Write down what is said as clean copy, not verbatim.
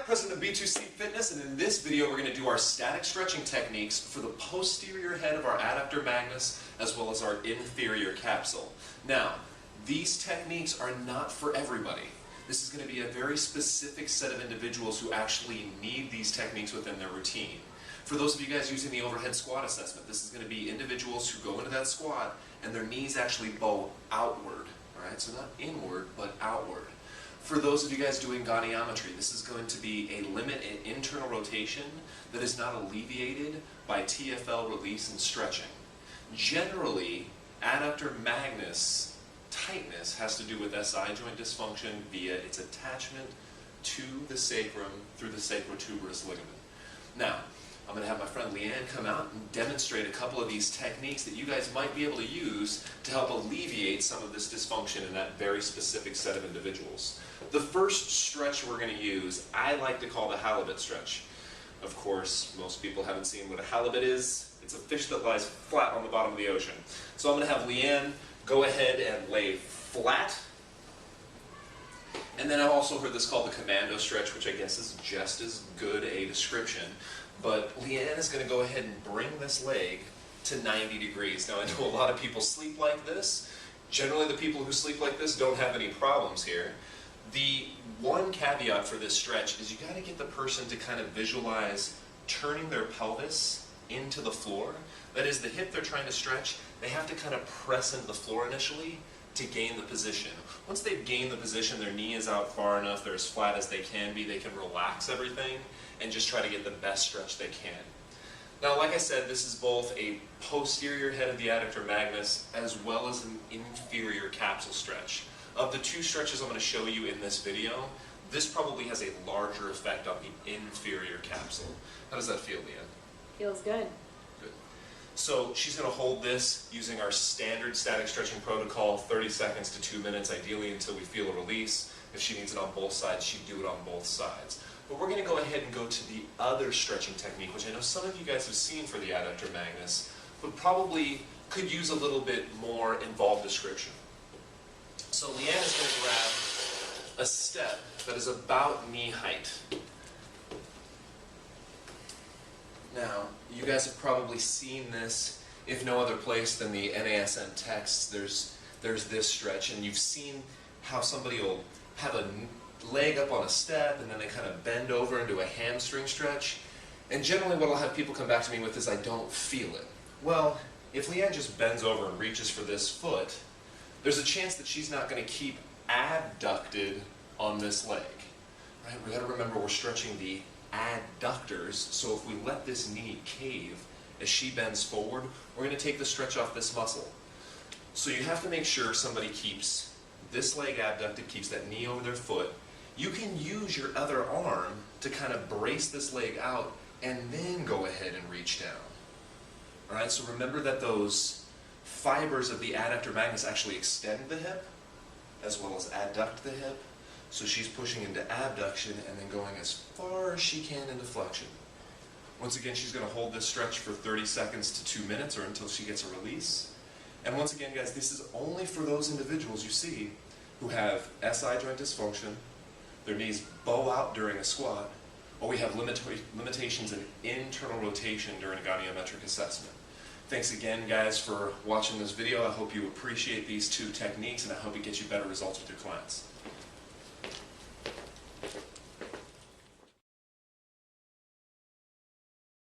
President of B2C Fitness, and in this video we're going to do our static stretching techniques for the posterior head of our adductor magnus as well as our inferior capsule. Now, these techniques are not for everybody. This is going to be a very specific set of individuals who actually need these techniques within their routine. For those of you guys using the overhead squat assessment, this is going to be individuals who go into that squat and their knees actually bow outward. Alright, so not inward, but outward. For those of you guys doing goniometry, this is going to be a limit in internal rotation that is not alleviated by TFL release and stretching. Generally, adductor magnus tightness has to do with SI joint dysfunction via its attachment to the sacrum through the sacrotuberous ligament. Now, I'm going to have my friend Leanne come out and demonstrate a couple of these techniques that you guys might be able to use to help alleviate some of this dysfunction in that very specific set of individuals. The first stretch we're going to use, I like to call the halibut stretch. Of course, most people haven't seen what a halibut is. It's a fish that lies flat on the bottom of the ocean. So I'm going to have Leanne go ahead and lay flat. And then I've also heard this called the commando stretch, which I guess is just as good a description. But Leanne is going to go ahead and bring this leg to 90 degrees. Now I know a lot of people sleep like this. Generally the people who sleep like this don't have any problems here. The one caveat for this stretch is you got to get the person to kind of visualize turning their pelvis into the floor. That is, the hip they're trying to stretch, they have to kind of press into the floor initially to gain the position. Once they've gained the position, their knee is out far enough, they're as flat as they can be, they can relax everything and just try to get the best stretch they can. Now, like I said, this is both a posterior head of the adductor magnus as well as an inferior capsule stretch. Of the two stretches I'm going to show you in this video, this probably has a larger effect on the inferior capsule. How does that feel, Leanne? Feels good. Good. So she's going to hold this using our standard static stretching protocol, 30 seconds to 2 minutes, ideally until we feel a release. If she needs it on both sides, she'd do it on both sides. But we're going to go ahead and go to the other stretching technique, which I know some of you guys have seen for the adductor magnus, but probably could use a little bit more involved description. So Leanne is going to grab a step that is about knee height. Now, you guys have probably seen this, if no other place than the NASM text. There's this stretch, and you've seen how somebody will have a leg up on a step, and then they kind of bend over into a hamstring stretch. And generally what I'll have people come back to me with is, I don't feel it. Well, if Leanne just bends over and reaches for this foot, there's a chance that she's not going to keep adducted on this leg. Right? We got to remember we're stretching the adductors, so if we let this knee cave as she bends forward, we're going to take the stretch off this muscle. So you have to make sure somebody keeps this leg abducted, keeps that knee over their foot. You can use your other arm to kind of brace this leg out and then go ahead and reach down. Alright, so remember that those fibers of the adductor magnus actually extend the hip as well as adduct the hip. So she's pushing into abduction and then going as far as she can into flexion. Once again, she's going to hold this stretch for 30 seconds to 2 minutes or until she gets a release. And once again, guys, this is only for those individuals you see who have SI joint dysfunction, their knees bow out during a squat, or we have limitations in internal rotation during a goniometric assessment. Thanks again, guys, for watching this video. I hope you appreciate these two techniques, and I hope it gets you better results with your clients.